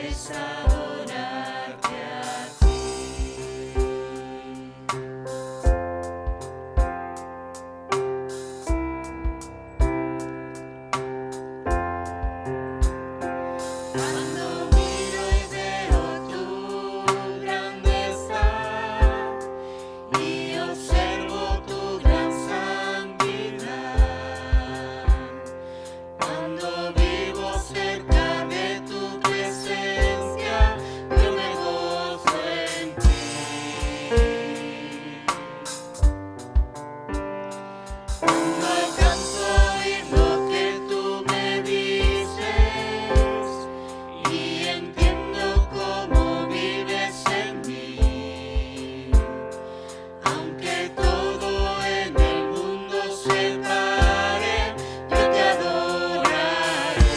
es adorarte a ti. Cuando miro y veo tu grandeza y observo tu gran santidad, cuando vivo cerca de tu presencia, yo me gozo en ti. Cuando alcanzo a oír lo que tú me dices y entiendo cómo vives en mí, aunque todo en el mundo se pare, yo te adoraré.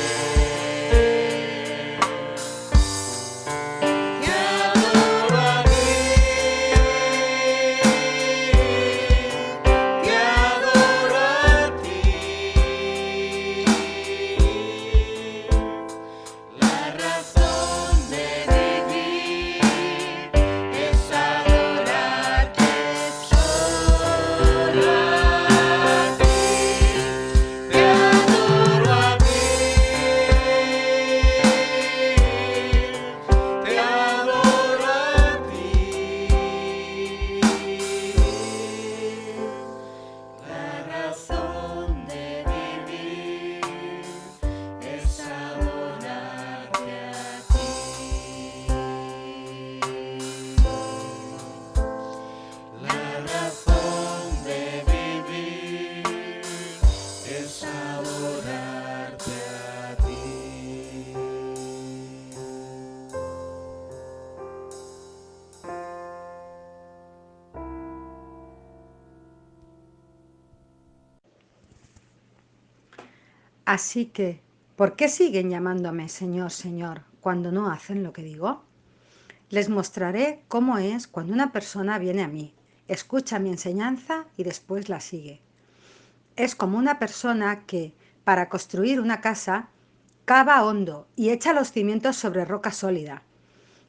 Te adoro a ti, te adoro a ti. La razón de vivir es adorarte solo a ti. Te adoro a ti, te adoro a ti. La razón de vivir es adorarte a ti. La razón de vivir es adorarte a ti. Así que, ¿por qué siguen llamándome Señor, Señor, cuando no hacen lo que digo? Les mostraré cómo es cuando una persona viene a mí, escucha mi enseñanza y después la sigue. Es como una persona que, para construir una casa, cava hondo y echa los cimientos sobre roca sólida.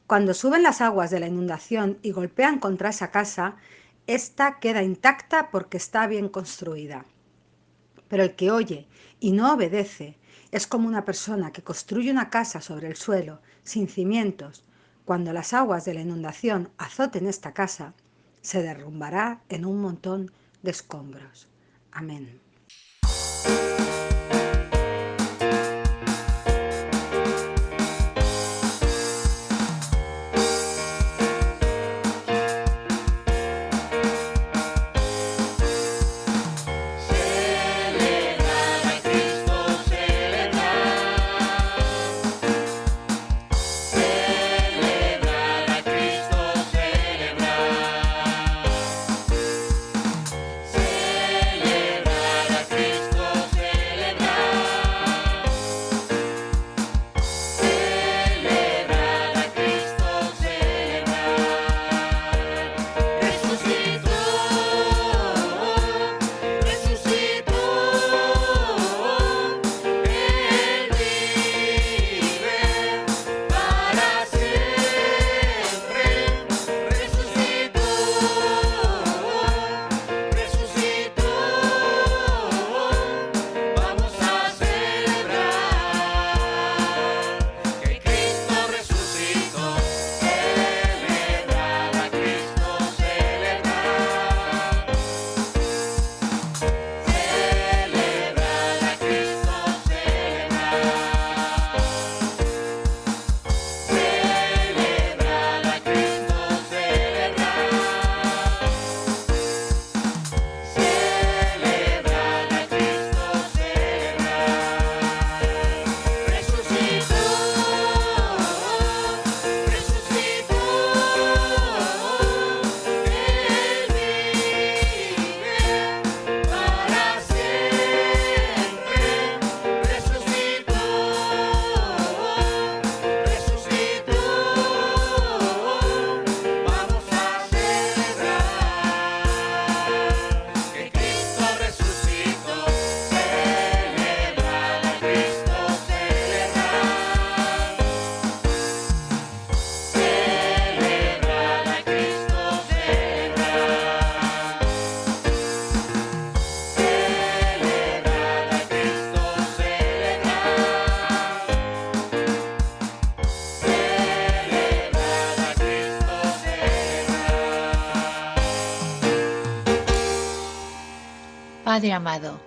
Cuando suben las aguas de la inundación y golpean contra esa casa, ésta queda intacta porque está bien construida. Pero el que oye y no obedece es como una persona que construye una casa sobre el suelo, sin cimientos. Cuando las aguas de la inundación azoten esta casa, se derrumbará en un montón de escombros. Amén. Celebrar a Cristo, celebrar. Celebrar a Cristo, celebrar. Celebrar a Cristo, celebrar. Padre amado,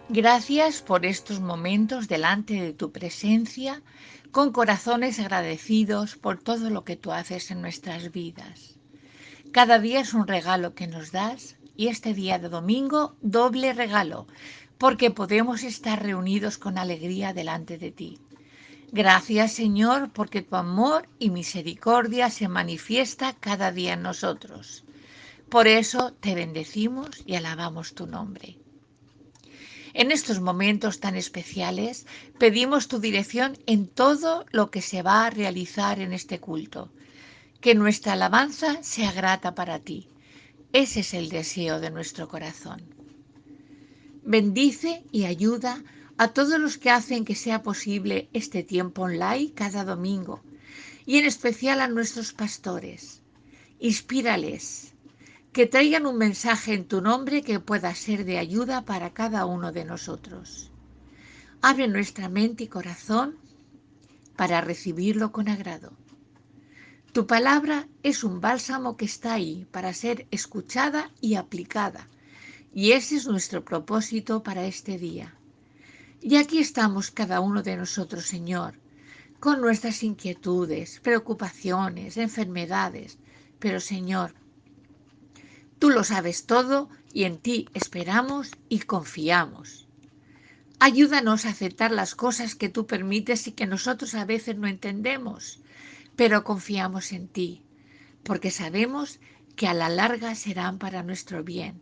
gracias por estos momentos delante de tu presencia, con corazones agradecidos por todo lo que tú haces en nuestras vidas. Cada día es un regalo que nos das y este día de domingo doble regalo, porque podemos estar reunidos con alegría delante de ti. Gracias, Señor, porque tu amor y misericordia se manifiesta cada día en nosotros. Por eso te bendecimos y alabamos tu nombre. En estos momentos tan especiales, pedimos tu dirección en todo lo que se va a realizar en este culto. Que nuestra alabanza sea grata para ti. Ese es el deseo de nuestro corazón. Bendice y ayuda a todos los que hacen que sea posible este tiempo online cada domingo, y en especial a nuestros pastores. Inspírales, que traigan un mensaje en tu nombre que pueda ser de ayuda para cada uno de nosotros. Abre nuestra mente y corazón para recibirlo con agrado. Tu palabra es un bálsamo que está ahí para ser escuchada y aplicada, y ese es nuestro propósito para este día. Y aquí estamos cada uno de nosotros, Señor, con nuestras inquietudes, preocupaciones, enfermedades, pero Señor, tú lo sabes todo y en ti esperamos y confiamos. Ayúdanos a aceptar las cosas que tú permites y que nosotros a veces no entendemos, pero confiamos en ti, porque sabemos que a la larga serán para nuestro bien.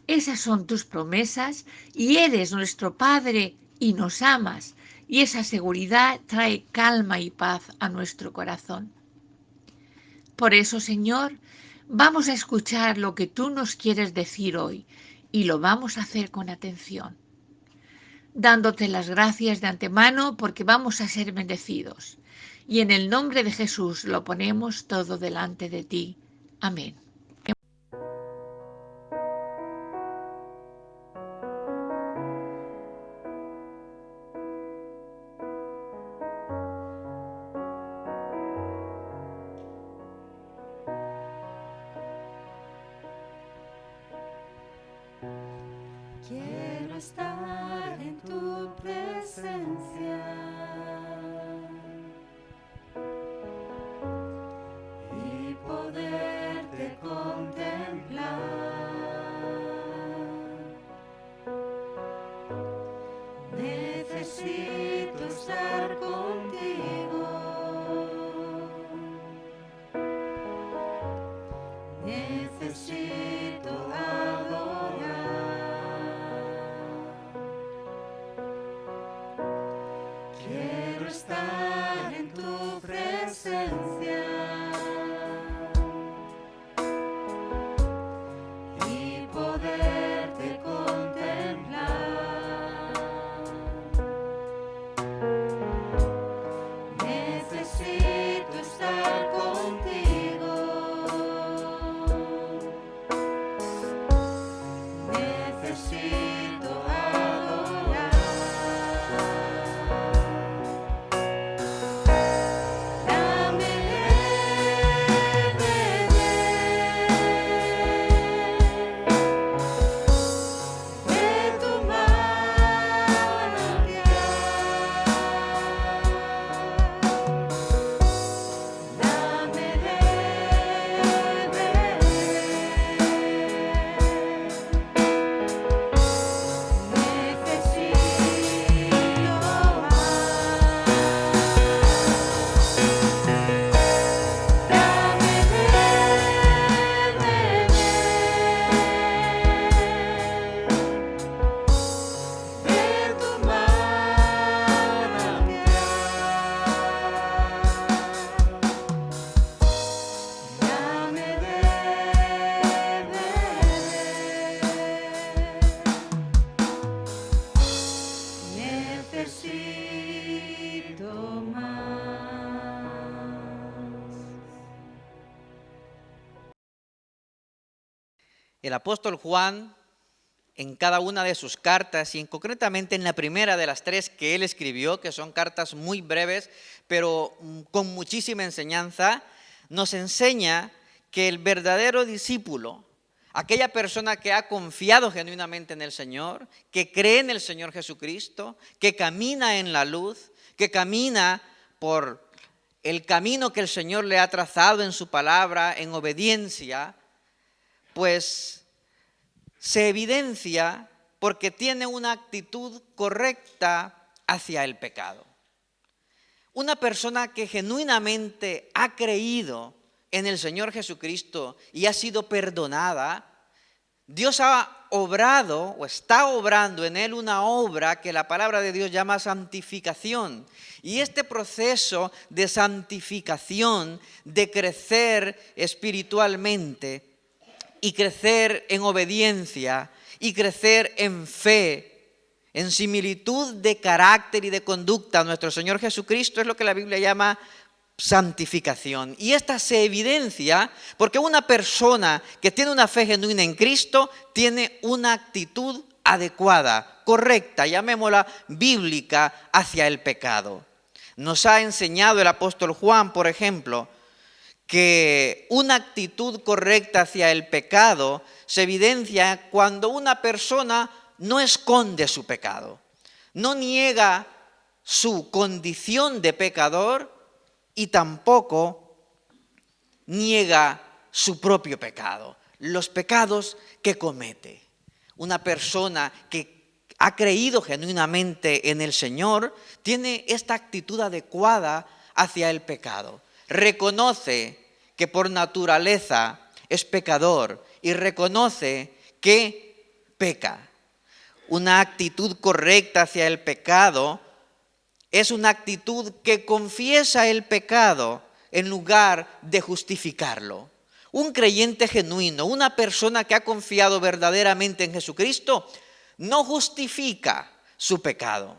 Esas son tus promesas y eres nuestro Padre y nos amas, y esa seguridad trae calma y paz a nuestro corazón. Por eso, Señor, vamos a escuchar lo que tú nos quieres decir hoy y lo vamos a hacer con atención, dándote las gracias de antemano porque vamos a ser bendecidos. Y en el nombre de Jesús lo ponemos todo delante de ti. Amén. Quiero estar en tu presencia y poderte contemplar. Necesito estar contigo. Necesito adorar. Quiero estar en tu presencia y poderte contemplar. Necesito estar contigo. Necesito adorar. Dame de tu manantial. Dame de necesito más. Dame de tu manantial. Dame de necesito más. El apóstol Juan, en cada una de sus cartas, y concretamente en la primera de las 3 que él escribió, que son cartas muy breves, pero con muchísima enseñanza, nos enseña que el verdadero discípulo, aquella persona que ha confiado genuinamente en el Señor, que cree en el Señor Jesucristo, que camina en la luz, que camina por el camino que el Señor le ha trazado en su palabra, en obediencia, pues se evidencia porque tiene una actitud correcta hacia el pecado. Una persona que genuinamente ha creído en el Señor Jesucristo y ha sido perdonada, Dios ha obrado o está obrando en él una obra que la palabra de Dios llama santificación. Y este proceso de santificación, de crecer espiritualmente y crecer en obediencia y crecer en fe, en similitud de carácter y de conducta a nuestro Señor Jesucristo, es lo que la Biblia llama santificación. Y esta se evidencia porque una persona que tiene una fe genuina en Cristo tiene una actitud adecuada, correcta, llamémosla bíblica, hacia el pecado. Nos ha enseñado el apóstol Juan, por ejemplo, que una actitud correcta hacia el pecado se evidencia cuando una persona no esconde su pecado, no niega su condición de pecador y tampoco niega su propio pecado, los pecados que comete. Una persona que ha creído genuinamente en el Señor tiene esta actitud adecuada hacia el pecado. Reconoce que por naturaleza es pecador y reconoce que peca. Una actitud correcta hacia el pecado es una actitud que confiesa el pecado en lugar de justificarlo. Un creyente genuino, una persona que ha confiado verdaderamente en Jesucristo, no justifica su pecado.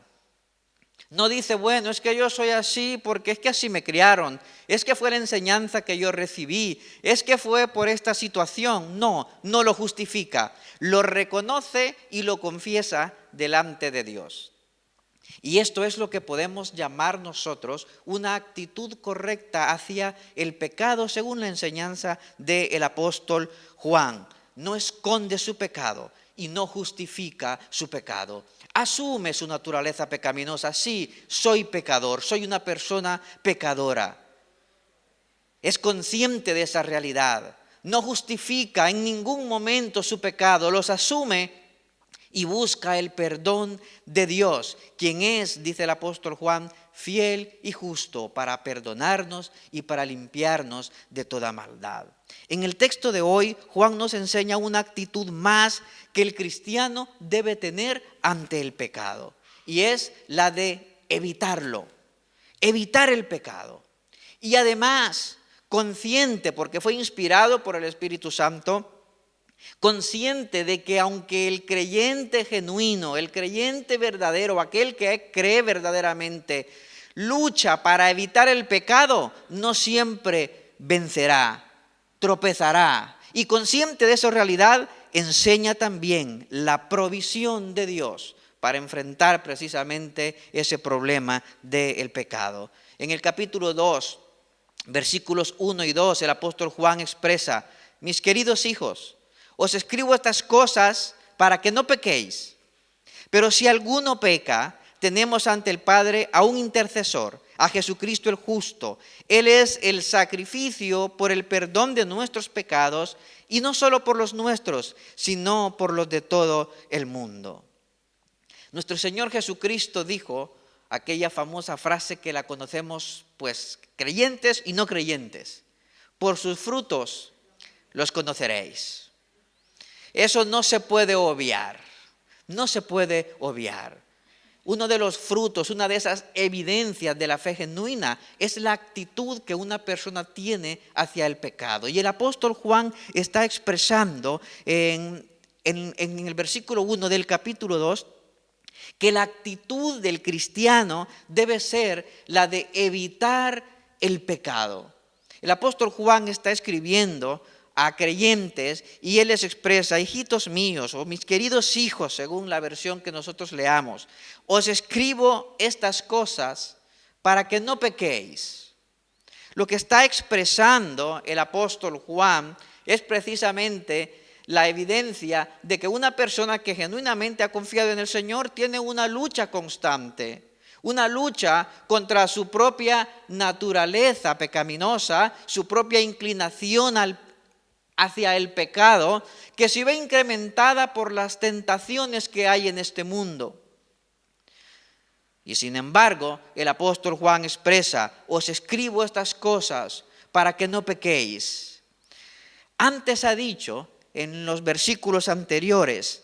No dice, bueno, es que yo soy así porque es que así me criaron, es que fue la enseñanza que yo recibí, es que fue por esta situación. No, no lo justifica, lo reconoce y lo confiesa delante de Dios. Y esto es lo que podemos llamar nosotros una actitud correcta hacia el pecado según la enseñanza del apóstol Juan. No esconde su pecado y no justifica su pecado. Asume su naturaleza pecaminosa. Sí, soy pecador, soy una persona pecadora. Es consciente de esa realidad. No justifica en ningún momento su pecado, los asume y busca el perdón de Dios, quien es, dice el apóstol Juan, fiel y justo para perdonarnos y para limpiarnos de toda maldad. En el texto de hoy, Juan nos enseña una actitud más que el cristiano debe tener ante el pecado, y es la de evitarlo, evitar el pecado. Y además, consciente, porque fue inspirado por el Espíritu Santo, consciente de que aunque el creyente genuino, el creyente verdadero, aquel que cree verdaderamente, lucha para evitar el pecado, no siempre vencerá, tropezará. Y consciente de esa realidad, enseña también la provisión de Dios para enfrentar precisamente ese problema del pecado. En el capítulo 2, versículos 1 y 2, el apóstol Juan expresa: mis queridos hijos, os escribo estas cosas para que no pequéis. Pero si alguno peca, tenemos ante el Padre a un intercesor, a Jesucristo el justo. Él es el sacrificio por el perdón de nuestros pecados, y no solo por los nuestros, sino por los de todo el mundo. Nuestro Señor Jesucristo dijo aquella famosa frase que la conocemos, pues, creyentes y no creyentes: por sus frutos los conoceréis. Eso no se puede obviar, no se puede obviar. Uno de los frutos, una de esas evidencias de la fe genuina es la actitud que una persona tiene hacia el pecado. Y el apóstol Juan está expresando en el versículo 1 del capítulo 2 que la actitud del cristiano debe ser la de evitar el pecado. El apóstol Juan está escribiendo a creyentes y él les expresa: hijitos míos, o mis queridos hijos, según la versión que nosotros leamos, os escribo estas cosas para que no pequéis. Lo que está expresando el apóstol Juan es precisamente la evidencia de que una persona que genuinamente ha confiado en el Señor tiene una lucha constante, una lucha contra su propia naturaleza pecaminosa, su propia inclinación hacia el pecado, que se ve incrementada por las tentaciones que hay en este mundo. Y sin embargo, el apóstol Juan expresa: os escribo estas cosas para que no pequéis. Antes ha dicho, en los versículos anteriores,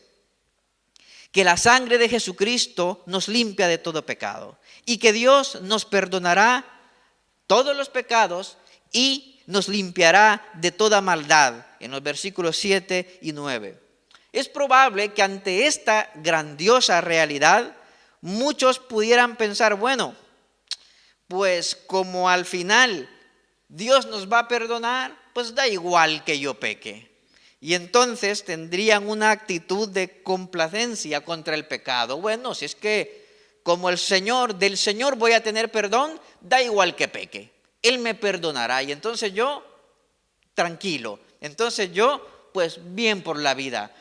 que la sangre de Jesucristo nos limpia de todo pecado y que Dios nos perdonará todos los pecados y nos limpiará de toda maldad, en los versículos 7 y 9. Es probable que ante esta grandiosa realidad muchos pudieran pensar: bueno, pues como al final Dios nos va a perdonar, pues da igual que yo peque. Y entonces tendrían una actitud de complacencia contra el pecado. Bueno, si es que como del Señor voy a tener perdón, da igual que peque. Él me perdonará y entonces yo, tranquilo. Entonces yo, pues bien por la vida,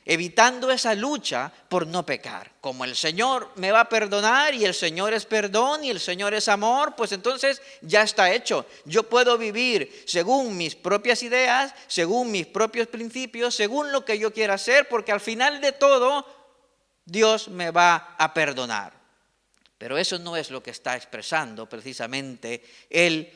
evitando esa lucha por no pecar. Como el Señor me va a perdonar y el Señor es perdón y el Señor es amor, pues entonces ya está hecho. Yo puedo vivir según mis propias ideas, según mis propios principios, según lo que yo quiera hacer, porque al final de todo Dios me va a perdonar. Pero eso no es lo que está expresando precisamente el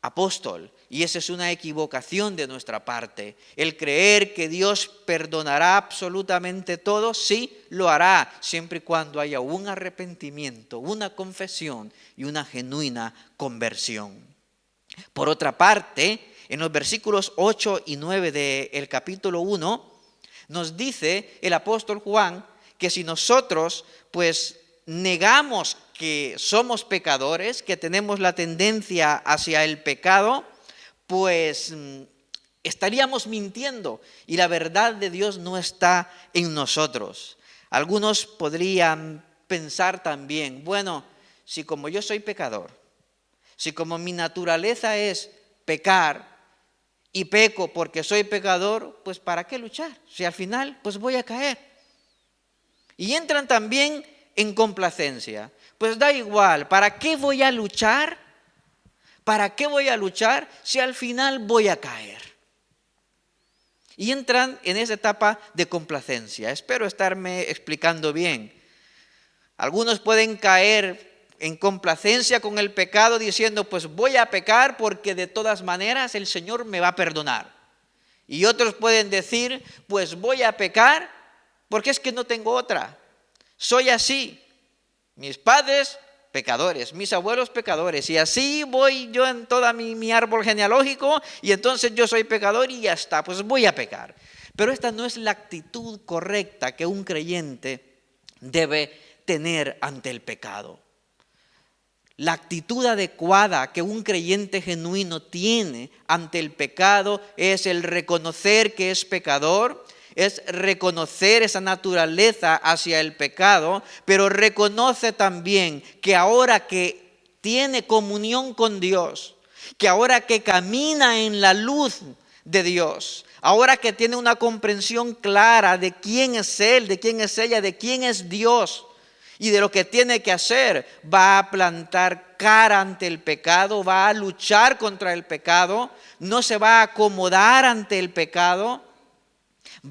apóstol, y esa es una equivocación de nuestra parte. El creer que Dios perdonará absolutamente todo, sí lo hará, siempre y cuando haya un arrepentimiento, una confesión y una genuina conversión. Por otra parte, en los versículos 8 y 9 del capítulo 1, nos dice el apóstol Juan que si nosotros pues negamos que somos pecadores, que tenemos la tendencia hacia el pecado, pues estaríamos mintiendo y la verdad de Dios no está en nosotros. Algunos podrían pensar también: bueno, si como yo soy pecador, si como mi naturaleza es pecar y peco porque soy pecador, pues ¿para qué luchar? Si al final pues voy a caer. Y entran también en complacencia. Pues da igual, ¿para qué voy a luchar? ¿Para qué voy a luchar si al final voy a caer? Y entran en esa etapa de complacencia. Espero estarme explicando bien. Algunos pueden caer en complacencia con el pecado diciendo: pues voy a pecar porque de todas maneras el Señor me va a perdonar. Y otros pueden decir: pues voy a pecar porque es que no tengo otra. Soy así. Mis padres, pecadores, mis abuelos, pecadores, y así voy yo en todo mi árbol genealógico, y entonces yo soy pecador y ya está, pues voy a pecar. Pero esta no es la actitud correcta que un creyente debe tener ante el pecado. La actitud adecuada que un creyente genuino tiene ante el pecado es el reconocer que es pecador, es reconocer esa naturaleza hacia el pecado, pero reconoce también que ahora que tiene comunión con Dios, que ahora que camina en la luz de Dios, ahora que tiene una comprensión clara de quién es Él, de quién es ella, de quién es Dios y de lo que tiene que hacer, va a plantar cara ante el pecado, va a luchar contra el pecado, no se va a acomodar ante el pecado.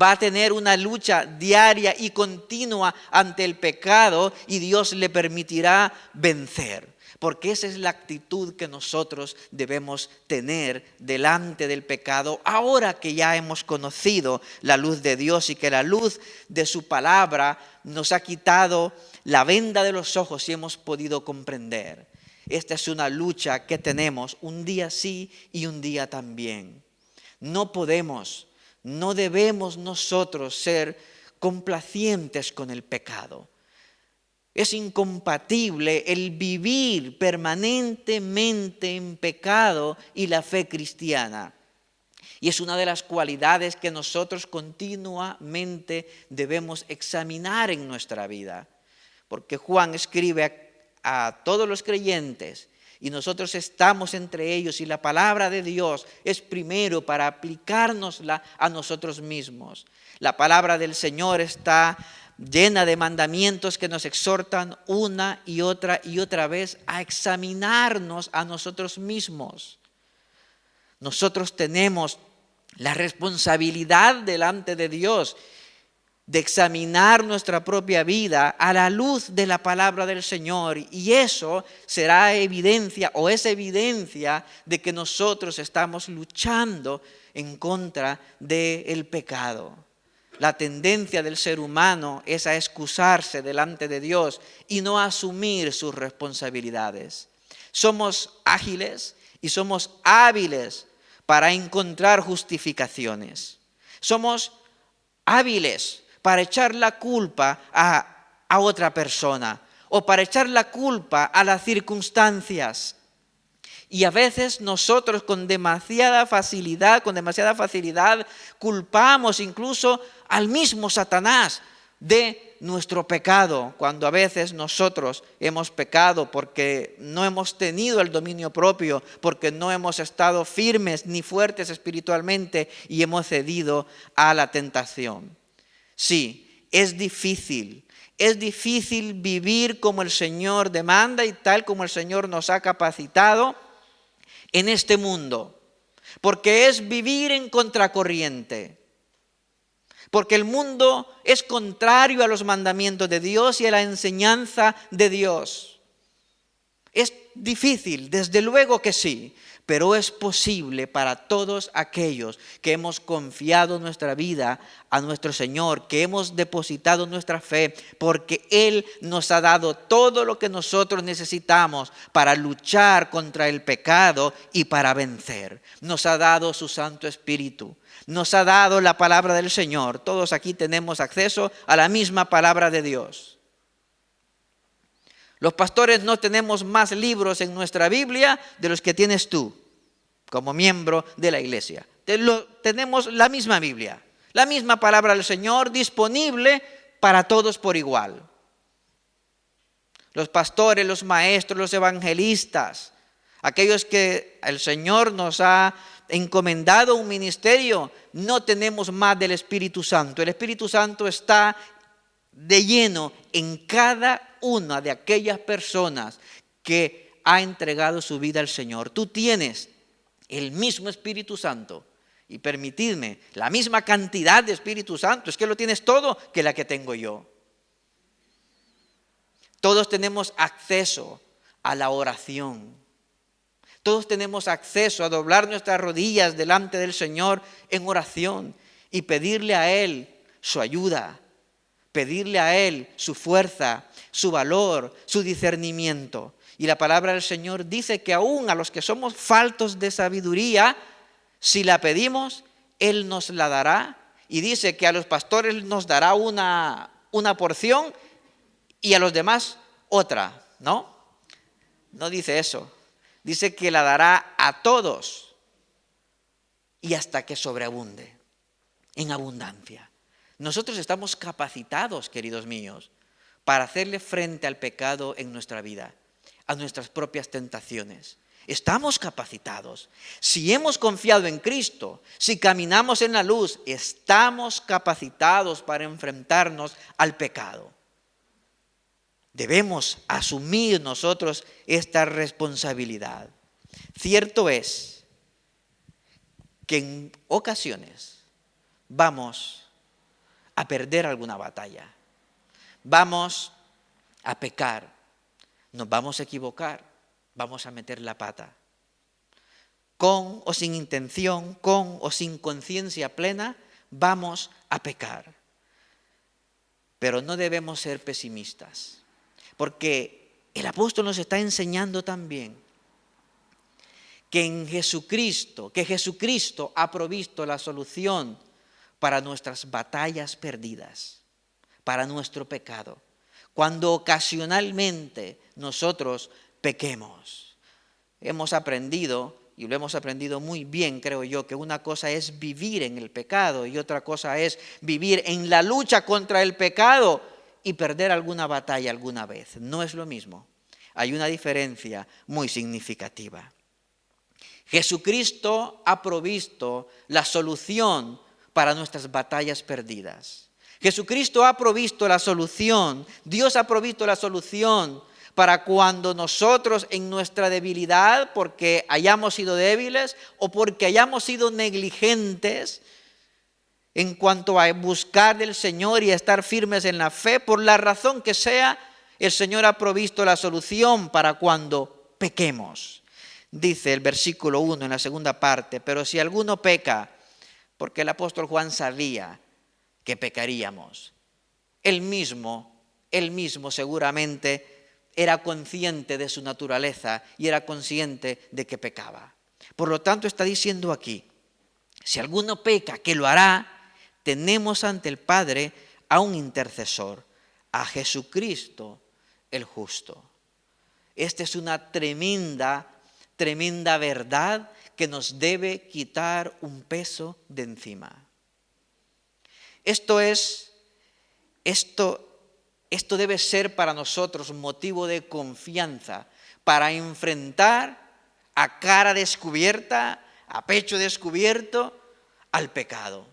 Va a tener una lucha diaria y continua ante el pecado y Dios le permitirá vencer. Porque esa es la actitud que nosotros debemos tener delante del pecado ahora que ya hemos conocido la luz de Dios y que la luz de su palabra nos ha quitado la venda de los ojos y hemos podido comprender. Esta es una lucha que tenemos un día sí y un día también. No debemos nosotros ser complacientes con el pecado. Es incompatible el vivir permanentemente en pecado y la fe cristiana. Y es una de las cualidades que nosotros continuamente debemos examinar en nuestra vida. Porque Juan escribe a todos los creyentes Y nosotros estamos entre ellos y la palabra de Dios es primero para aplicárnosla a nosotros mismos. La palabra del Señor está llena de mandamientos que nos exhortan una y otra vez a examinarnos a nosotros mismos. Nosotros tenemos la responsabilidad delante de Dios de examinar nuestra propia vida a la luz de la palabra del Señor, y eso será evidencia o es evidencia de que nosotros estamos luchando en contra del pecado. La tendencia del ser humano es a excusarse delante de Dios y no a asumir sus responsabilidades. Somos ágiles y somos hábiles para encontrar justificaciones. Somos hábiles para echar la culpa a otra persona o para echar la culpa a las circunstancias. Y a veces nosotros con demasiada facilidad culpamos incluso al mismo Satanás de nuestro pecado, cuando a veces nosotros hemos pecado porque no hemos tenido el dominio propio, porque no hemos estado firmes ni fuertes espiritualmente y hemos cedido a la tentación. Sí, es difícil vivir como el Señor demanda y tal como el Señor nos ha capacitado en este mundo, porque es vivir en contracorriente, porque el mundo es contrario a los mandamientos de Dios y a la enseñanza de Dios. Es difícil, desde luego que sí, pero es posible para todos aquellos que hemos confiado nuestra vida a nuestro Señor, que hemos depositado nuestra fe, porque Él nos ha dado todo lo que nosotros necesitamos para luchar contra el pecado y para vencer. Nos ha dado su Santo Espíritu, nos ha dado la palabra del Señor. Todos aquí tenemos acceso a la misma palabra de Dios. Los pastores no tenemos más libros en nuestra Biblia de los que tienes tú, como miembro de la iglesia. Tenemos la misma Biblia, la misma palabra del Señor disponible para todos por igual. Los pastores, los maestros, los evangelistas, aquellos que el Señor nos ha encomendado un ministerio, no tenemos más del Espíritu Santo. El Espíritu Santo está de lleno en cada una de aquellas personas que ha entregado su vida al Señor. Tú tienes el mismo Espíritu Santo y permitidme, la misma cantidad de Espíritu Santo, es que lo tienes todo, que la que tengo yo. Todos tenemos acceso a la oración. Todos tenemos acceso a doblar nuestras rodillas delante del Señor en oración y pedirle a Él su ayuda, pedirle a Él su fuerza, su valor, su discernimiento. Y la palabra del Señor dice que aún a los que somos faltos de sabiduría, si la pedimos, Él nos la dará. Y dice que a los pastores nos dará una porción y a los demás otra, ¿no? No dice eso. Dice que la dará a todos y hasta que sobreabunde, en abundancia. Nosotros estamos capacitados, queridos míos, para hacerle frente al pecado en nuestra vida, a nuestras propias tentaciones. Estamos capacitados. Si hemos confiado en Cristo, si caminamos en la luz, estamos capacitados para enfrentarnos al pecado. Debemos asumir nosotros esta responsabilidad. Cierto es que en ocasiones vamos a perder alguna batalla. Vamos a pecar, nos vamos a equivocar, vamos a meter la pata. Con o sin intención, con o sin conciencia plena, vamos a pecar. Pero no debemos ser pesimistas, porque el apóstol nos está enseñando también que Jesucristo ha provisto la solución para nuestras batallas perdidas, para nuestro pecado, cuando ocasionalmente nosotros pequemos. Hemos aprendido, y lo hemos aprendido muy bien, creo yo, que una cosa es vivir en el pecado y otra cosa es vivir en la lucha contra el pecado y perder alguna batalla alguna vez. No es lo mismo. hay una diferencia muy significativa. Jesucristo ha provisto la solución para nuestras batallas perdidas. Jesucristo ha provisto la solución, Dios ha provisto la solución para cuando nosotros en nuestra debilidad, porque hayamos sido débiles o porque hayamos sido negligentes en cuanto a buscar del Señor y a estar firmes en la fe, por la razón que sea, el Señor ha provisto la solución para cuando pequemos. Dice el versículo 1 en la segunda parte, pero si alguno peca, porque el apóstol Juan sabía que pecaríamos, él mismo seguramente era consciente de su naturaleza y era consciente de que pecaba. Por lo tanto, está diciendo aquí, si alguno peca, que lo hará, tenemos ante el Padre a un intercesor, a Jesucristo el justo. Esta es una tremenda verdad que nos debe quitar un peso de encima. Esto debe ser para nosotros un motivo de confianza para enfrentar a cara descubierta, a pecho descubierto, al pecado.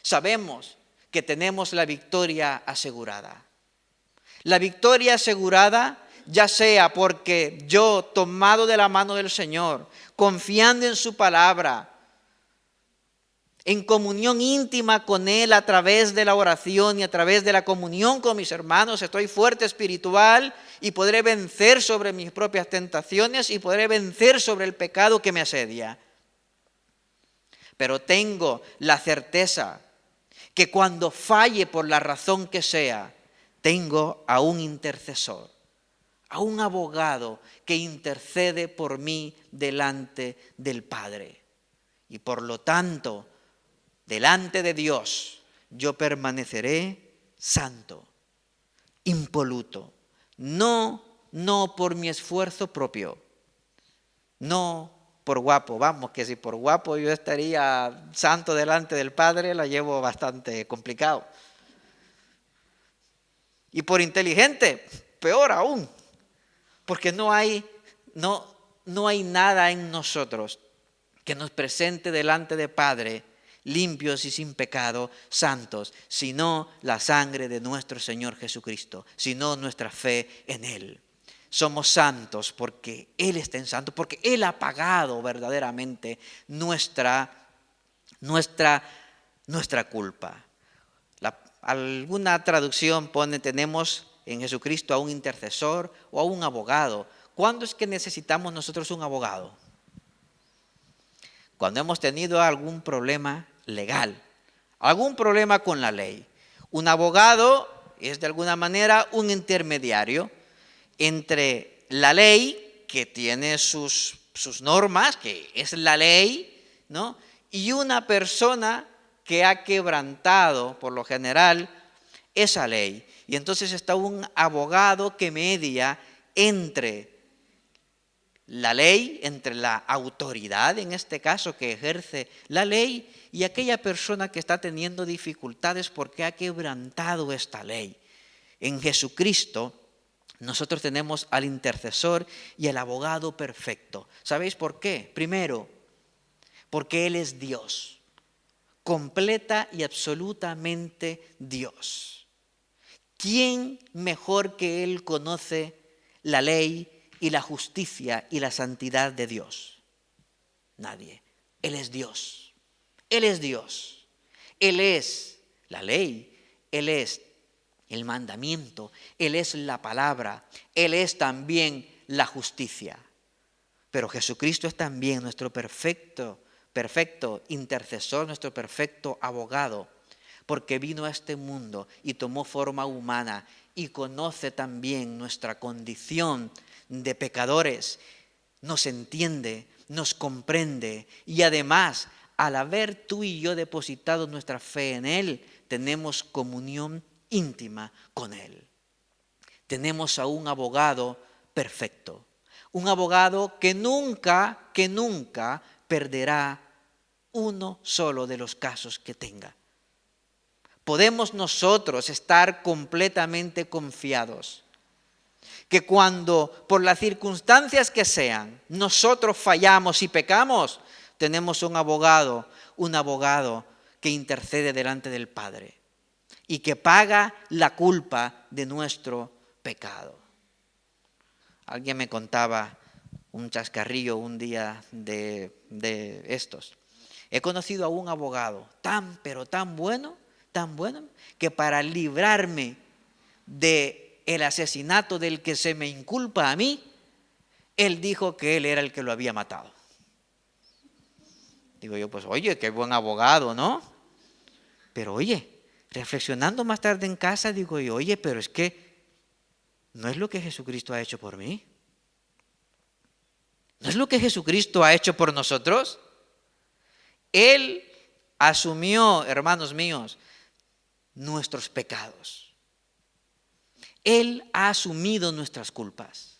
Sabemos que tenemos la victoria asegurada. La victoria asegurada, ya sea porque yo, tomado de la mano del Señor, confiando en su palabra, en comunión íntima con Él a través de la oración y a través de la comunión con mis hermanos, estoy fuerte espiritual y podré vencer sobre mis propias tentaciones y podré vencer sobre el pecado que me asedia. Pero tengo la certeza que cuando falle por la razón que sea, tengo a un intercesor, a un abogado que intercede por mí delante del Padre. Y por lo tanto, delante de Dios, yo permaneceré santo, impoluto, no por mi esfuerzo propio, no por guapo. Vamos, que si por guapo yo estaría santo delante del Padre, la llevo bastante complicado. Y por inteligente, peor aún, porque no hay nada en nosotros que nos presente delante del Padre limpios y sin pecado, santos, sino la sangre de nuestro Señor Jesucristo, sino nuestra fe en Él. Somos santos porque Él está en santo, porque Él ha pagado verdaderamente nuestra culpa. Alguna traducción pone, tenemos en Jesucristo a un intercesor o a un abogado. ¿Cuándo es que necesitamos nosotros un abogado? Cuando hemos tenido algún problema legal, algún problema con la ley. Un abogado es de alguna manera un intermediario entre la ley, que tiene sus normas, que es la ley, ¿no? Y una persona que ha quebrantado, por lo general, esa ley. Y entonces está un abogado que media entre la ley, entre la autoridad, en este caso, que ejerce la ley, y aquella persona que está teniendo dificultades porque ha quebrantado esta ley. En Jesucristo nosotros tenemos al intercesor y al abogado perfecto. ¿Sabéis por qué? Primero, porque Él es Dios, completa y absolutamente Dios. ¿Quién mejor que Él conoce la ley y la justicia y la santidad de Dios? Nadie. Él es Dios. Él es Dios. Él es la ley. Él es el mandamiento. Él es la palabra. Él es también la justicia. Pero Jesucristo es también nuestro perfecto intercesor, nuestro perfecto abogado, porque vino a este mundo y tomó forma humana y conoce también nuestra condición de pecadores, nos entiende, nos comprende y además, al haber tú y yo depositado nuestra fe en Él, tenemos comunión íntima con Él. Tenemos a un abogado perfecto, un abogado que nunca perderá uno solo de los casos que tenga. Podemos nosotros estar completamente confiados que cuando por las circunstancias que sean nosotros fallamos y pecamos, tenemos un abogado que intercede delante del Padre y que paga la culpa de nuestro pecado. Alguien me contaba un chascarrillo un día de estos. He conocido a un abogado pero tan bueno, que para librarme del asesinato del que se me inculpa a mí, él dijo que él era el que lo había matado. Digo yo, pues oye, qué buen abogado, ¿no? Pero oye, reflexionando más tarde en casa, digo yo, oye, pero es que no es lo que Jesucristo ha hecho por mí. ¿No es lo que Jesucristo ha hecho por nosotros? Él asumió, hermanos míos, nuestros pecados. Él ha asumido nuestras culpas.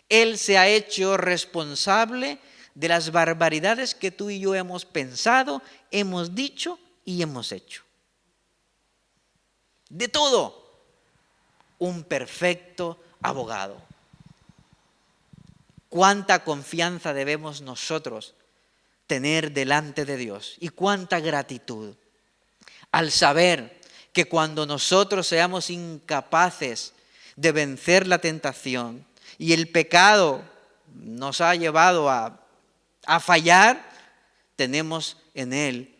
Él se ha hecho responsable de las barbaridades que tú y yo hemos pensado, hemos dicho y hemos hecho. De todo, un perfecto abogado. Cuánta confianza debemos nosotros tener delante de Dios y cuánta gratitud al saber que cuando nosotros seamos incapaces de vencer la tentación y el pecado nos ha llevado a fallar, tenemos en Él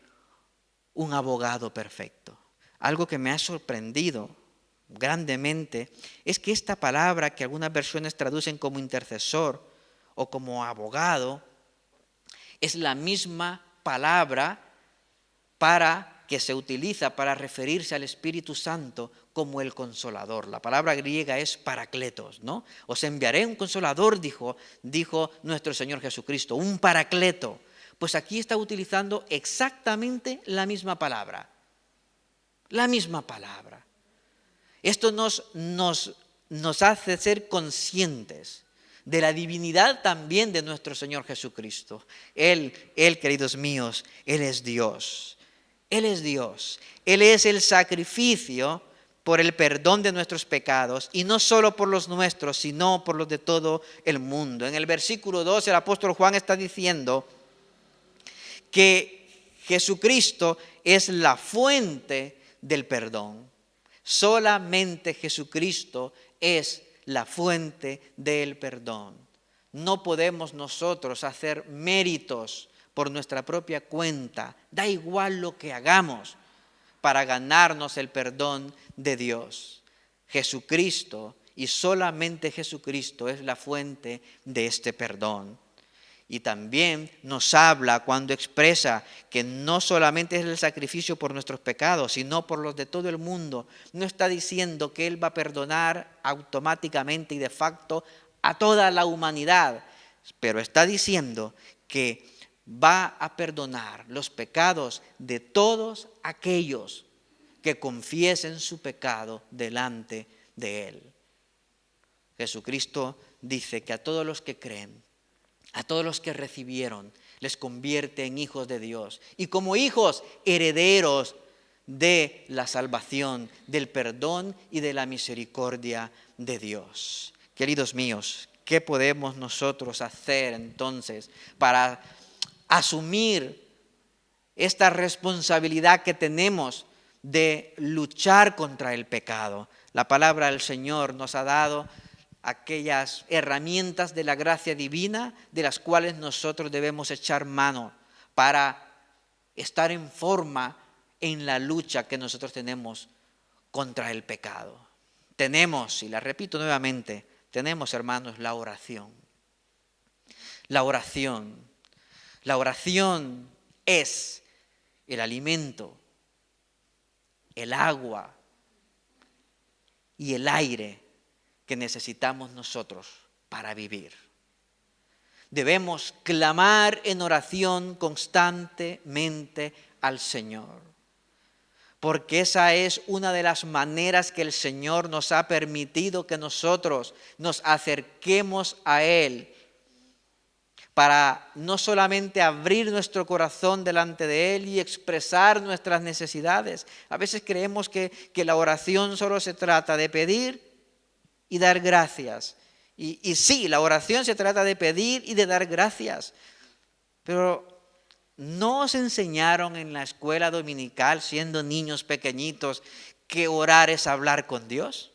un abogado perfecto. Algo que me ha sorprendido grandemente es que esta palabra que algunas versiones traducen como intercesor o como abogado es la misma palabra que se utiliza para referirse al Espíritu Santo como el Consolador. La palabra griega es Paracletos, ¿no? Os enviaré un Consolador, dijo nuestro Señor Jesucristo, un Paracleto. Pues aquí está utilizando exactamente la misma palabra. La misma palabra. Esto nos hace ser conscientes de la divinidad también de nuestro Señor Jesucristo. Él, queridos míos, Él es Dios. Él es Dios. Él es el sacrificio por el perdón de nuestros pecados, y no solo por los nuestros, sino por los de todo el mundo. En el versículo 2 el apóstol Juan está diciendo que Jesucristo es la fuente del perdón. Solamente Jesucristo es la fuente del perdón. No podemos nosotros hacer méritos por nuestra propia cuenta. Da igual lo que hagamos para ganarnos el perdón de Dios. Jesucristo y solamente Jesucristo es la fuente de este perdón. Y también nos habla cuando expresa que no solamente es el sacrificio por nuestros pecados, sino por los de todo el mundo. No está diciendo que Él va a perdonar automáticamente y de facto a toda la humanidad, pero está diciendo que va a perdonar los pecados de todos aquellos que confiesen su pecado delante de Él. Jesucristo dice que a todos los que creen, a todos los que recibieron, les convierte en hijos de Dios. Y como hijos, herederos de la salvación, del perdón y de la misericordia de Dios. Queridos míos, ¿qué podemos nosotros hacer entonces para asumir esta responsabilidad que tenemos de luchar contra el pecado? La palabra del Señor nos ha dado aquellas herramientas de la gracia divina de las cuales nosotros debemos echar mano para estar en forma en la lucha que nosotros tenemos contra el pecado. Tenemos, y la repito nuevamente, tenemos, hermanos, la oración. La oración. La oración es el alimento, el agua y el aire que necesitamos nosotros para vivir. Debemos clamar en oración constantemente al Señor, porque esa es una de las maneras que el Señor nos ha permitido que nosotros nos acerquemos a Él, para no solamente abrir nuestro corazón delante de Él y expresar nuestras necesidades. A veces creemos que la oración solo se trata de pedir y dar gracias. Y sí, la oración se trata de pedir y de dar gracias. Pero ¿no os enseñaron en la escuela dominical, siendo niños pequeñitos, que orar es hablar con Dios?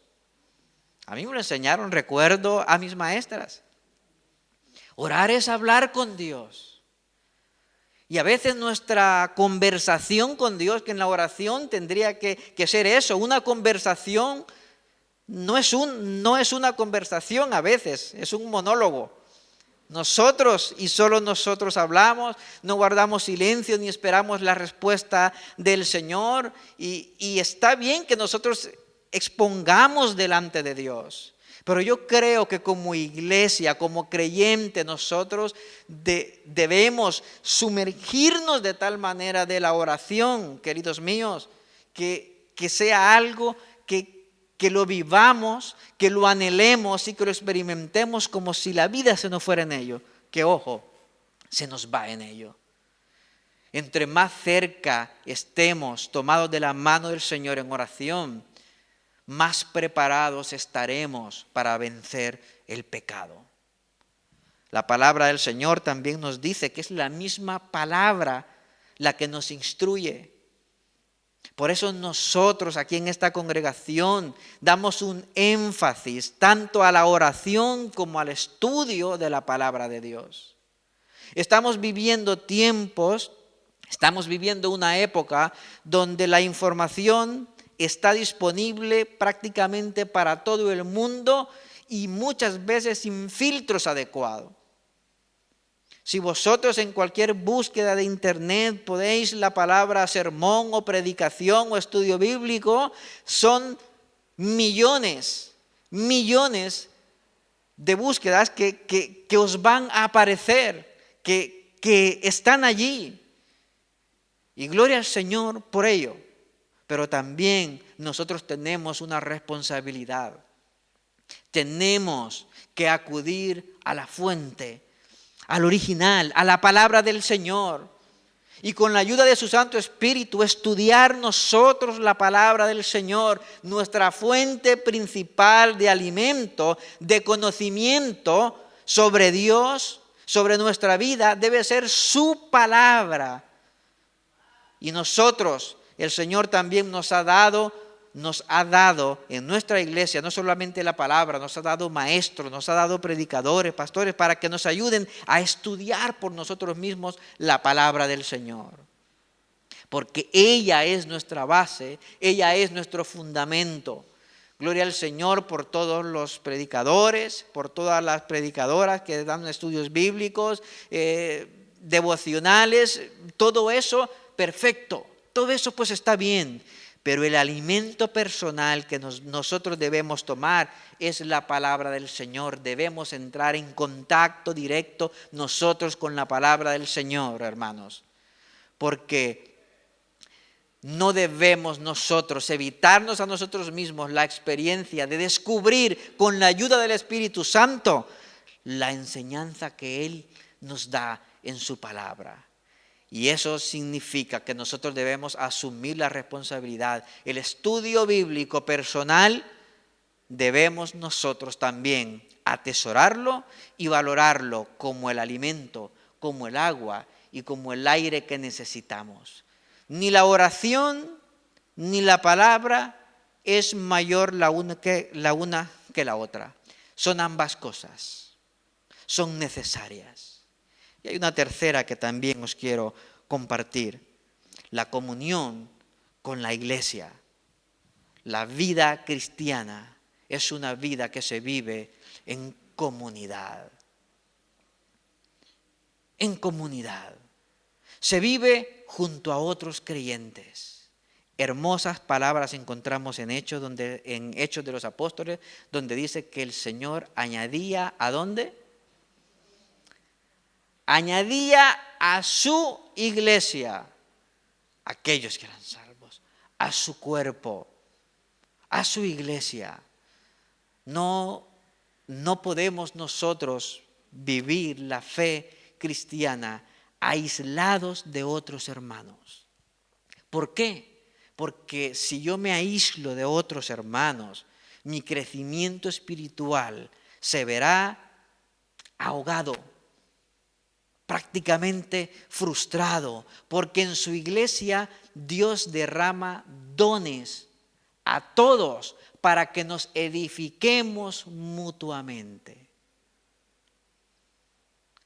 A mí me lo enseñaron, recuerdo a mis maestras. Orar es hablar con Dios. Y a veces nuestra conversación con Dios, que en la oración tendría que ser eso, una conversación, no es una conversación a veces, es un monólogo. Nosotros y solo nosotros hablamos, no guardamos silencio ni esperamos la respuesta del Señor. Y está bien que nosotros expongamos delante de Dios. Pero yo creo que como iglesia, como creyente, nosotros debemos sumergirnos de tal manera de la oración, queridos míos, que sea algo que lo vivamos, que lo anhelemos y que lo experimentemos como si la vida se nos fuera en ello. Que ojo, se nos va en ello. Entre más cerca estemos tomados de la mano del Señor en oración, más preparados estaremos para vencer el pecado. La palabra del Señor también nos dice que es la misma palabra la que nos instruye. Por eso nosotros aquí en esta congregación damos un énfasis tanto a la oración como al estudio de la palabra de Dios. Estamos viviendo una época donde la información está disponible prácticamente para todo el mundo y muchas veces sin filtros adecuados. Si vosotros en cualquier búsqueda de internet podéis la palabra sermón o predicación o estudio bíblico, son millones de búsquedas que os van a aparecer, que están allí. Y gloria al Señor por ello. Pero también nosotros tenemos una responsabilidad. Tenemos que acudir a la fuente, al original, a la palabra del Señor. Y con la ayuda de su Santo Espíritu, estudiar nosotros la palabra del Señor, nuestra fuente principal de alimento, de conocimiento sobre Dios, sobre nuestra vida, debe ser su palabra. Y nosotros, el Señor también nos ha dado en nuestra iglesia, no solamente la palabra, nos ha dado maestros, nos ha dado predicadores, pastores, para que nos ayuden a estudiar por nosotros mismos la palabra del Señor. Porque ella es nuestra base, ella es nuestro fundamento. Gloria al Señor por todos los predicadores, por todas las predicadoras que dan estudios bíblicos, devocionales, todo eso perfecto. Todo eso pues está bien, pero el alimento personal que nosotros debemos tomar es la palabra del Señor. Debemos entrar en contacto directo nosotros con la palabra del Señor, hermanos. Porque no debemos nosotros evitarnos a nosotros mismos la experiencia de descubrir con la ayuda del Espíritu Santo la enseñanza que Él nos da en su palabra. Y eso significa que nosotros debemos asumir la responsabilidad. El estudio bíblico personal debemos nosotros también atesorarlo y valorarlo como el alimento, como el agua y como el aire que necesitamos. Ni la oración ni la palabra es mayor la una que la otra. Son ambas cosas. Son necesarias. Y hay una tercera que también os quiero compartir. La comunión con la iglesia. La vida cristiana es una vida que se vive en comunidad. En comunidad. Se vive junto a otros creyentes. Hermosas palabras encontramos en Hechos de los Apóstoles, donde dice que el Señor añadía, ¿a dónde? Añadía a su iglesia aquellos que eran salvos, a su cuerpo, a su iglesia. No podemos nosotros vivir la fe cristiana aislados de otros hermanos. ¿Por qué? Porque si yo me aíslo de otros hermanos, mi crecimiento espiritual se verá ahogado, prácticamente frustrado, porque en su iglesia Dios derrama dones a todos para que nos edifiquemos mutuamente.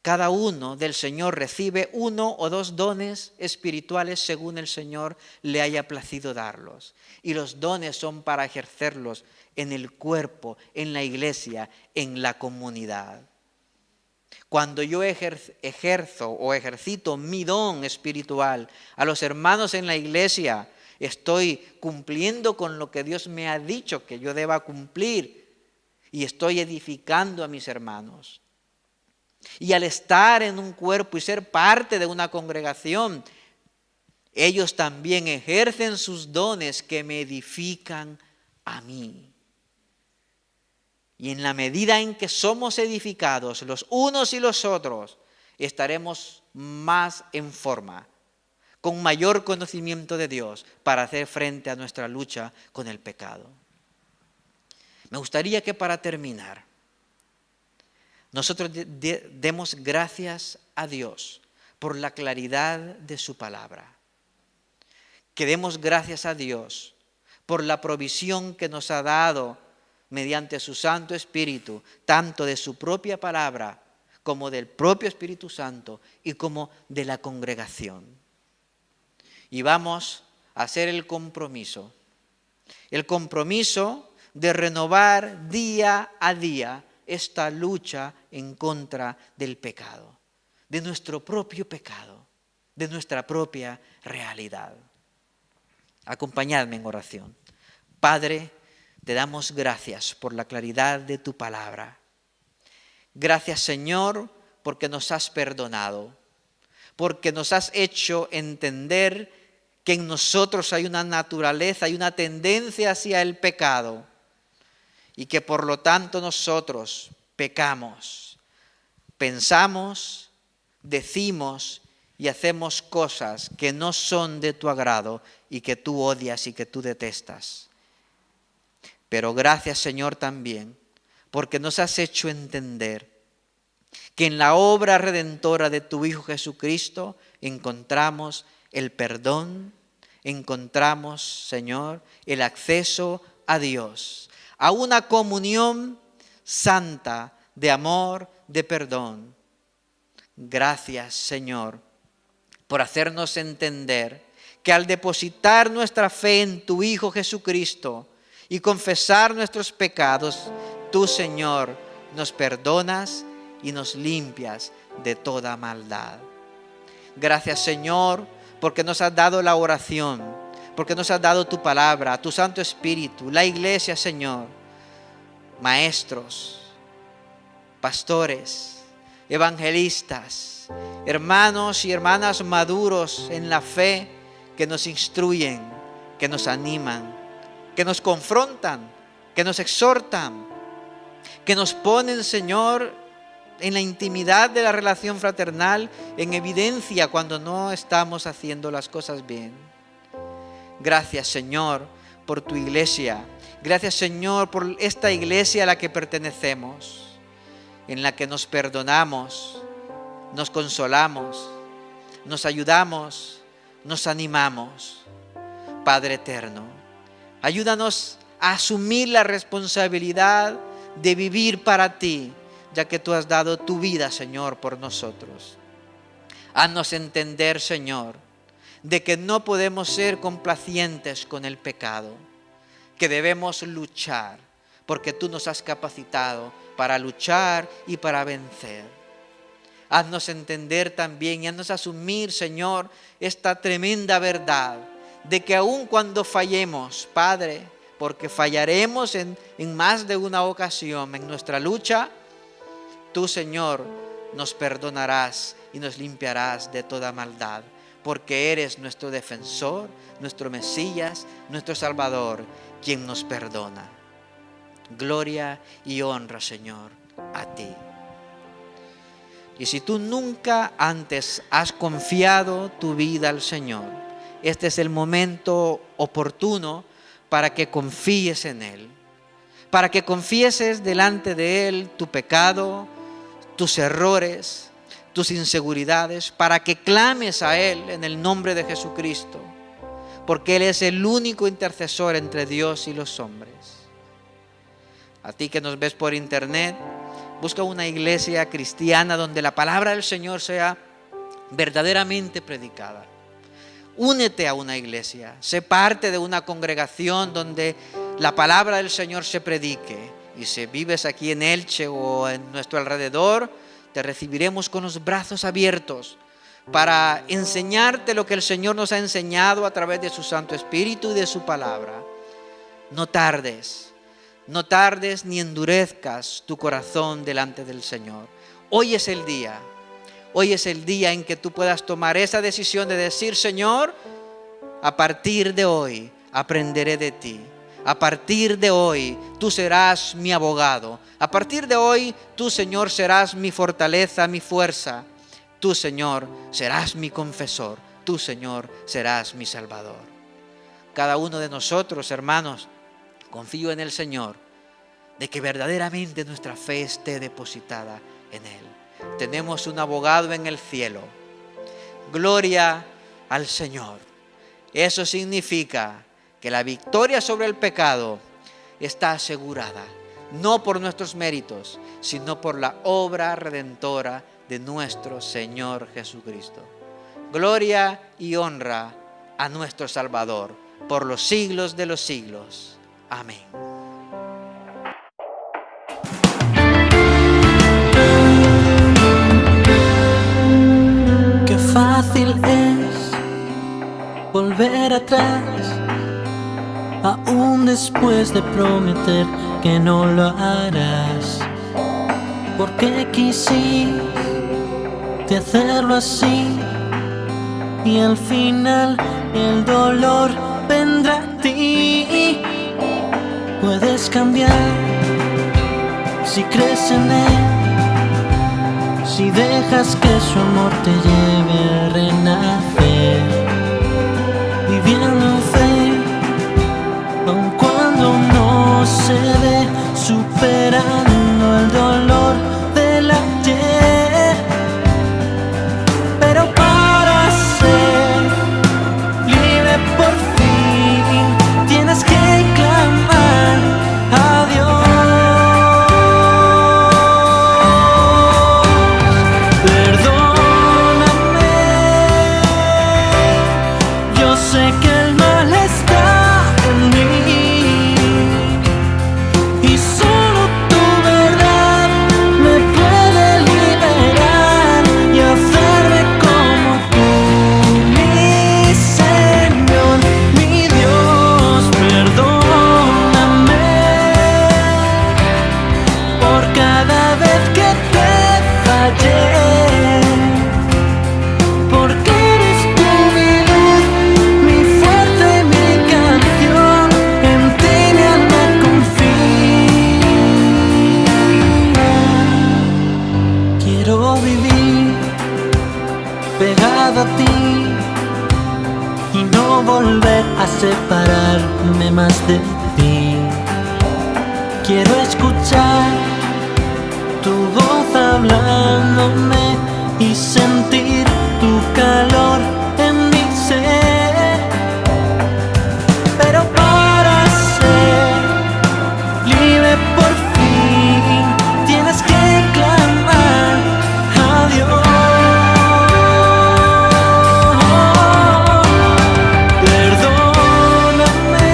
Cada uno del Señor recibe 1 o 2 dones espirituales según el Señor le haya placido darlos. Y los dones son para ejercerlos en el cuerpo, en la iglesia, en la comunidad. Cuando yo ejerzo o ejercito mi don espiritual a los hermanos en la iglesia, estoy cumpliendo con lo que Dios me ha dicho que yo deba cumplir y estoy edificando a mis hermanos. Y al estar en un cuerpo y ser parte de una congregación, ellos también ejercen sus dones que me edifican a mí. Y en la medida en que somos edificados los unos y los otros, estaremos más en forma, con mayor conocimiento de Dios para hacer frente a nuestra lucha con el pecado. Me gustaría que para terminar, nosotros demos gracias a Dios por la claridad de su palabra. Que demos gracias a Dios por la provisión que nos ha dado mediante su Santo Espíritu, tanto de su propia palabra como del propio Espíritu Santo y como de la congregación. Y vamos a hacer el compromiso de renovar día a día esta lucha en contra del pecado, de nuestro propio pecado, de nuestra propia realidad. Acompañadme en oración. Padre, te damos gracias por la claridad de tu palabra. Gracias, Señor, porque nos has perdonado, porque nos has hecho entender que en nosotros hay una naturaleza, hay una tendencia hacia el pecado, y que por lo tanto nosotros pecamos, pensamos, decimos y hacemos cosas que no son de tu agrado y que tú odias y que tú detestas. Pero gracias, Señor, también porque nos has hecho entender que en la obra redentora de tu Hijo Jesucristo encontramos el perdón, encontramos, Señor, el acceso a Dios, a una comunión santa de amor, de perdón. Gracias, Señor, por hacernos entender que al depositar nuestra fe en tu Hijo Jesucristo y confesar nuestros pecados, tú, Señor, nos perdonas y nos limpias de toda maldad. Gracias, Señor, porque nos has dado la oración, porque nos has dado tu palabra, tu Santo Espíritu, la iglesia, Señor, maestros, pastores, evangelistas, hermanos y hermanas maduros en la fe que nos instruyen, que nos animan, que nos confrontan, que nos exhortan, que nos ponen, Señor, en la intimidad de la relación fraternal en evidencia cuando no estamos haciendo las cosas bien. Gracias, Señor, por tu iglesia. Gracias, Señor, por esta iglesia a la que pertenecemos, en la que nos perdonamos, nos consolamos, nos ayudamos, nos animamos. Padre eterno, ayúdanos a asumir la responsabilidad de vivir para ti, ya que tú has dado tu vida, Señor, por nosotros. Haznos entender, Señor, de que no podemos ser complacientes con el pecado, que debemos luchar, porque tú nos has capacitado para luchar y para vencer. Haznos entender también y haznos asumir, Señor, esta tremenda verdad de que aun cuando fallemos, Padre, porque fallaremos en más de una ocasión en nuestra lucha, tú, Señor, nos perdonarás y nos limpiarás de toda maldad, porque eres nuestro defensor, nuestro Mesías, nuestro Salvador, quien nos perdona. Gloria y honra, Señor, a ti. Y si tú nunca antes has confiado tu vida al Señor, este es el momento oportuno para que confíes en Él, para que confieses delante de Él tu pecado, tus errores, tus inseguridades, para que clames a Él en el nombre de Jesucristo, porque Él es el único intercesor entre Dios y los hombres. A ti que nos ves por internet, busca una iglesia cristiana donde la palabra del Señor sea verdaderamente predicada. Únete a una iglesia, sé parte de una congregación donde la palabra del Señor se predique. Y si vives aquí en Elche o en nuestro alrededor, te recibiremos con los brazos abiertos para enseñarte lo que el Señor nos ha enseñado a través de su Santo Espíritu y de su palabra. No tardes ni endurezcas tu corazón delante del Señor. Hoy es el día en que tú puedas tomar esa decisión de decir: Señor, a partir de hoy aprenderé de ti. A partir de hoy tú serás mi abogado. A partir de hoy tú, Señor, serás mi fortaleza, mi fuerza. Tú, Señor, serás mi confesor. Tú, Señor, serás mi salvador. Cada uno de nosotros, hermanos, confío en el Señor de que verdaderamente nuestra fe esté depositada en Él. Tenemos un abogado en el cielo. Gloria al Señor. Eso significa que la victoria sobre el pecado está asegurada, no por nuestros méritos, sino por la obra redentora de nuestro Señor Jesucristo. Gloria y honra a nuestro Salvador por los siglos de los siglos. Amén. Qué fácil es volver atrás, aún después de prometer que no lo harás. ¿Por qué quisiste hacerlo así? Y al final el dolor vendrá a ti. Puedes cambiar si crees en Él, si dejas que su amor te lleve a renacer, viviendo en fe, aun cuando no se ve, superando el dolor del ayer. Pero para ser libre por fin tienes que clamar a Dios. Perdóname, yo sé que el mal está en mí y solo tu verdad me puede liberar y hacerme como tú, mi Señor, mi Dios. Perdóname por cada vez que te fallé, porque eres tú mi luz, mi fuerza y mi canción. En ti mi alma confía. Quiero vivir pegado a ti y no volver a separarme más de ti. Quiero escuchar tu voz hablándome y sentir tu calor en mi ser. Pero para ser libre por fin tienes que clamar a Dios. Perdóname,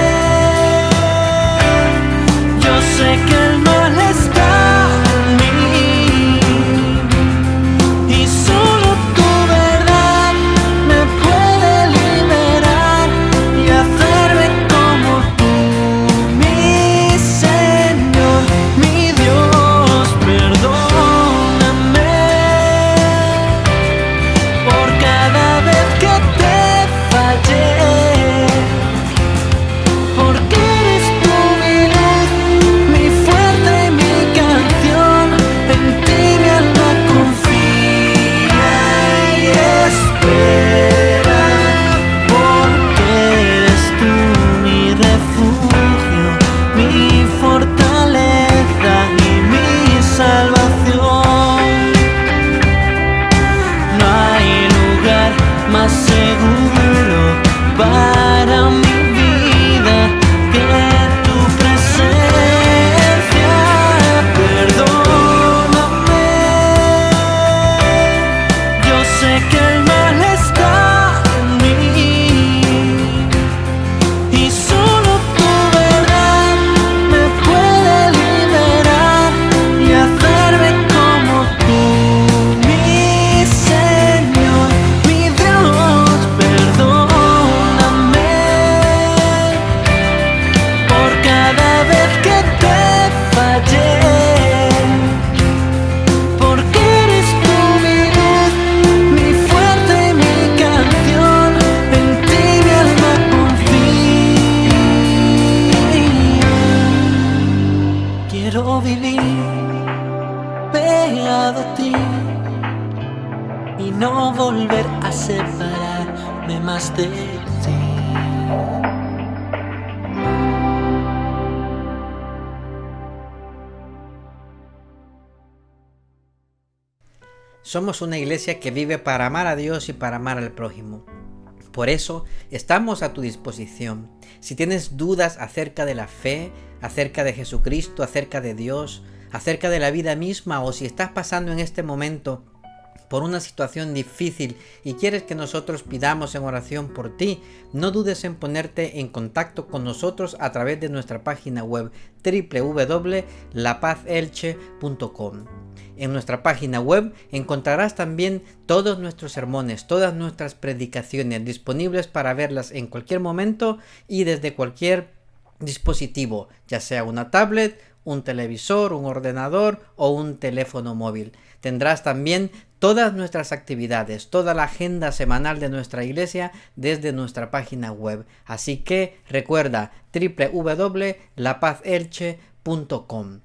yo sé que el mal está en mí y solo tu verdad me más seguro para mi vida que tu presencia. Perdóname, yo sé que el mal está en mí y solo tu verdad me puede liberar y hacerme como tú, mi Señor, mi Dios. Perdóname por cada vez que te fallé, porque eres tú mi luz, mi fuerte y mi canción. En ti mi alma confía. Quiero vivir pegado a ti y no volver a separarme más de ti. Somos una iglesia que vive para amar a Dios y para amar al prójimo. Por eso estamos a tu disposición. Si tienes dudas acerca de la fe, acerca de Jesucristo, acerca de Dios, acerca de la vida misma, o si estás pasando en este momento por una situación difícil y quieres que nosotros pidamos en oración por ti, no dudes en ponerte en contacto con nosotros a través de nuestra página web www.lapazelche.com. En nuestra página web encontrarás también todos nuestros sermones, todas nuestras predicaciones disponibles para verlas en cualquier momento y desde cualquier dispositivo, ya sea una tablet, un televisor, un ordenador o un teléfono móvil. Tendrás también todas nuestras actividades, toda la agenda semanal de nuestra iglesia desde nuestra página web. Así que recuerda www.lapazelche.com.